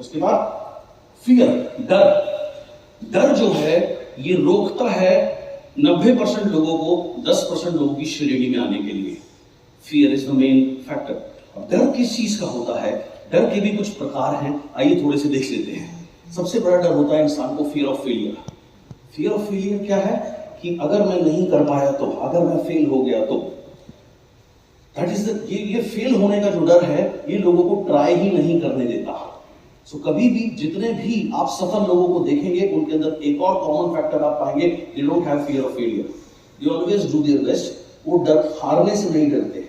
उसके बाद फियर, डर जो है ये रोकता है 90% लोगों को 10% लोगों की श्रेणी में आने के लिए। Fear is the main factor. अब डर किस चीज का होता है? डर के भी कुछ प्रकार हैं, आइए थोड़े से देख लेते हैं। सबसे बड़ा डर होता है इंसान को fear of failure. Fear of failure क्या है कि अगर मैं नहीं कर पाया तो, अगर मैं फेल हो गया तो, दैट इज द ये फेल होने का जो डर है ये लोगों को ट्राई ही नहीं करने देता। सो कभी भी जितने भी आप सफल लोगों को देखेंगे उनके अंदर एक और कॉमन फैक्टर आप पाएंगे, they don't have fear of failure, they always do their best. वो डर हारने से नहीं डरते,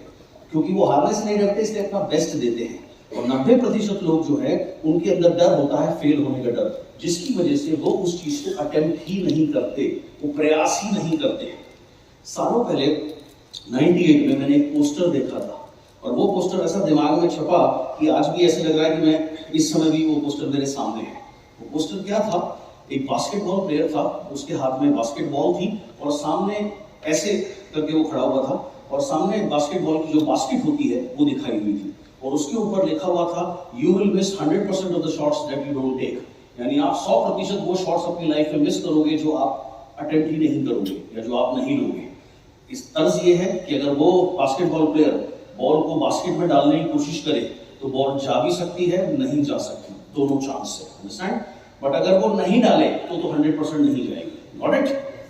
क्योंकि वो हारने से नहीं डरते इसलिए अपना बेस्ट देते हैं। और 90% लोग जो है उनके अंदर डर होता है फेल होने का डर, जिसकी वजह से वो उस चीज को अटेम्प्ट ही नहीं करते, वो प्रयास ही नहीं करते। सालों पहले 98 में मैंने एक पोस्टर देखा था और वो पोस्टर ऐसा दिमाग में छपा कि आज भी ऐसे लग रहा है कि मैं इस समय भी वो पोस्टर मेरे सामने है। वो पोस्टर क्या था? एक बास्केटबॉल प्लेयर था, उसके हाथ में बास्केटबॉल थी और सामने ऐसे करके वो खड़ा हुआ था और सामने बास्केटबॉल की जो बास्केट होती है वो दिखाई हुई थी और उसके ऊपर लिखा हुआ था you will miss 100% of the shots that you don't take. यानी आप 100% वो शॉट्स अपनी लाइफ में मिस करोगे जो आप अटेम्प्ट ही नहीं करोगे या जो आप नहीं लोगे। इस तर्ज ये है कि अगर वो बास्केटबॉल प्लेयर बॉल को बास्केट में डालने की कोशिश करे तो बॉल जा भी सकती है, नहीं जा सकती, दोनों चांस है, अंडरस्टैंड। बट अगर वो नहीं डाले तो 100% नहीं जाएगी। Got it?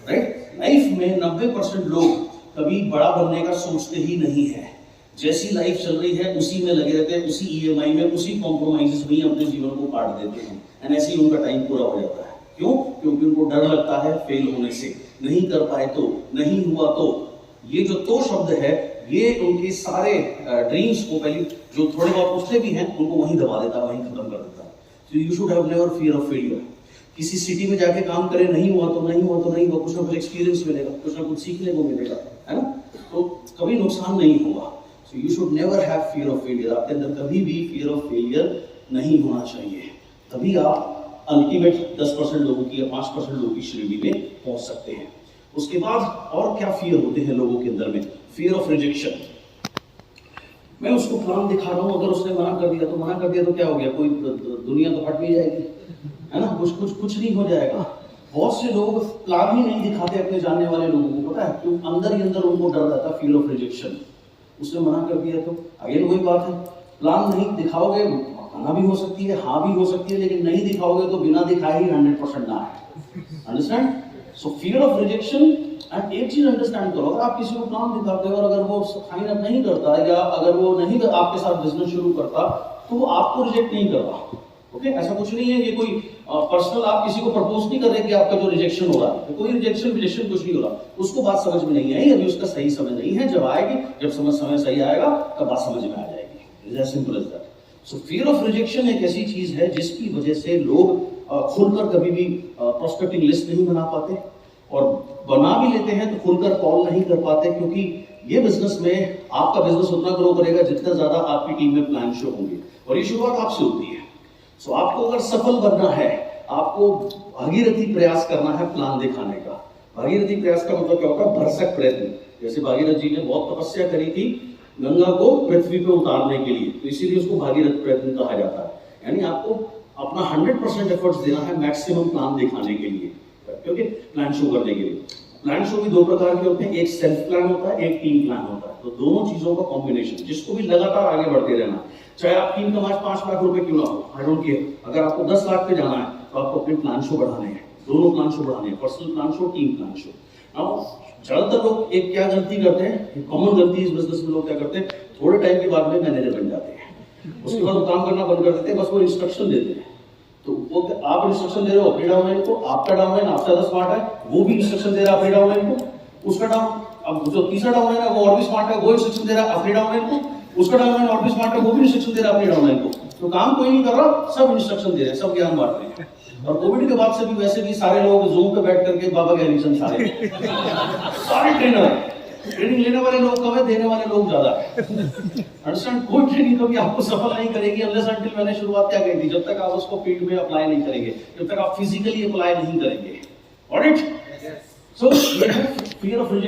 राइट? लाइफ में 90% लोग कभी बड़ा बनने का सोचते ही नहीं है। जैसी लाइफ चल रही है उसी में लगे रहते हैं, उसी ईएमआई में, उसी कॉम्प्रोमाइजेस में ही अपने जीवन को काट देते हैं एंड ऐसे ही उनका टाइम पूरा हो जाता है। क्यों? क्योंकि उनको डर लगता है फेल होने से, नहीं कर पाए तो, नहीं हुआ तो। ये जो तो शब्द है ये उनके सारे ड्रीम्स को पहले जो थोड़े बहुत उठते भी हैं उनको वहीं दबा देता है, वहीं खत्म कर देता है। So you should have never fear of failure। किसी सिटी में जाके काम करें, नहीं हुआ तो नहीं हुआ तो नहीं हुआ, कुछ ना कुछ एक्सपीरियंस मिलेगा, कुछ ना कुछ सीखने को मिलेगा, है ना? तो कभी नुकसान नहीं होगा। So you should never have fear of failure. आपके अंदर कभी भी फियर ऑफ फेलियर नहीं होना चाहिए, तभी आप अल्टीमेट 10% लोगों की या 5% लोगों की श्रेणी में पहुंच सकते हैं। उसके बाद और क्या फियर होते हैं लोगों के अंदर में? Fear of rejection. मैं उसको प्लान दिखा रहा हूं, अगर उसने मना कर दिया तो क्या हो गया? कोई दुनिया तो हट नहीं जाएगी, है ना? कुछ नहीं हो जाएगा। बहुत से लोग प्लान ही नहीं दिखाते अपने जानने वाले लोगों को, पता है क्यों? अंदर ही अंदर उनको डर रहता है, फियर ऑफ रिजेक्शन। उसने मना कर दिया तो अगेन वही बात है, प्लान नहीं दिखाओगे, मना भी हो सकती है, हाँ भी हो सकती है, लेकिन नहीं दिखाओगे तो बिना दिखाए ही 100% ना है। Understand? So fear of rejection. And एक चीज अंडरस्टैंड करो, अगर आप किसी को प्लान दिखाते हो और अगर वो साइन अप नहीं करता या अगर वो नहीं आपके साथ बिजनेस शुरू करता तो वो आपको रिजेक्ट नहीं करता। ओके? ऐसा कुछ नहीं है कि कोई पर्सनल आप किसी को प्रपोज नहीं कर रहे कि आपका जो रिजेक्शन हो रहा है, कोई रिजेक्शन कुछ नहीं हो रहा, उसको बात समझ में नहीं आई, अभी उसका सही समय नहीं है, जब आएगी, जब समय सही आएगा तब बात समझ में आ जाएगी। It's as simple as that. So fear of rejection एक ऐसी चीज है जिसकी वजह से लोग खुलकर कभी भी प्रोस्पेक्टिंग लिस्ट नहीं बना पाते और बना भी लेते हैं तो खुलकर कॉल नहीं कर पाते, क्योंकि ये बिजनेस में आपका बिजनेस उतना ग्रो करेगा जितना ज्यादा आपकी टीम में प्लान शो होंगे और ये शुरुआत आपसे होती है। सो आपको अगर सफल बनना है, आपको भागीरथी प्रयास करना है प्लान दिखाने का। भागीरथी प्रयास का मतलब क्या होता है? भरसक प्रयत्न। जैसे भागीरथ जी ने बहुत तपस्या करी थी गंगा को पृथ्वी पे उतारने के लिए, तो इसीलिए उसको भागीरथ प्रयत्न कहा जाता है। यानी आपको अपना 100% एफर्ट्स देना है मैक्सिमम प्लान दिखाने के लिए, क्योंकि प्लान शो करने के लिए। प्लान शो भी दो प्रकार के होते हैं, एक सेल्फ प्लान होता है, एक टीम प्लान होता है। तो दोनों चीजों का कॉम्बिनेशन, जिसको भी लगातार आगे बढ़ते रहना, चाहे आप टीम का 5 लाख रुपए क्यों ना हो, आई डोंट केयर। अगर आपको 10 लाख पे जाना है तो आपको अपने प्लान शो बढ़ाने हैं, दोनों प्लान शो बढ़ाने हैं, personal plan show, team plan show. Now ज्यादातर लोग एक क्या गलती करते हैं, कॉमन गलती इस बिजनेस में लोग क्या करते हैं, थोड़े टाइम के बाद में मैनेजर बन जाते हैं, उसके बाद वो काम करना बंद कर देते हैं, बस वो इंस्ट्रक्शन देते हैं। तो वो आप इंस्ट्रक्शन दे रहे हो अपने डाउनलाइन को, आपका डाउनलाइन आपसे ज्यादा स्मार्ट है, वो भी इंस्ट्रक्शन दे रहा है अपने डाउनलाइन को, उसका डाउन अब जो तीसरा डाउनलाइन है वो और भी स्मार्ट है, वो इंस्ट्रक्शन दे रहा है अपने डाउनलाइन को, उसका डाउनलाइन और भी स्मार्ट है, वो भी इंस्ट्रक्शन दे रहा है अपने डाउनलाइन को। तो काम कोई नहीं कर रहा, सब इंस्ट्रक्शन दे रहे हैं, सब ज्ञान बांट रहे हैं। और कोविड के बाद से भी वैसे भी सारे लोग जूम पे बैठ करके बाबा गहरीचंद सारे ट्रेनिंग लेने वाले लोग कम है, देने वाले लोग ज्यादा है। अंडरस्टैंड? कोई ट्रेनिंग कभी आपको सफल नहीं करेगी अनलेस अंटिल मैंने शुरुआत क्या कही थी, जब तक आप उसको फील्ड में अप्लाई नहीं करेंगे, जब तक आप फिजिकली अप्लाई नहीं करेंगे। Alright? So fear of rejection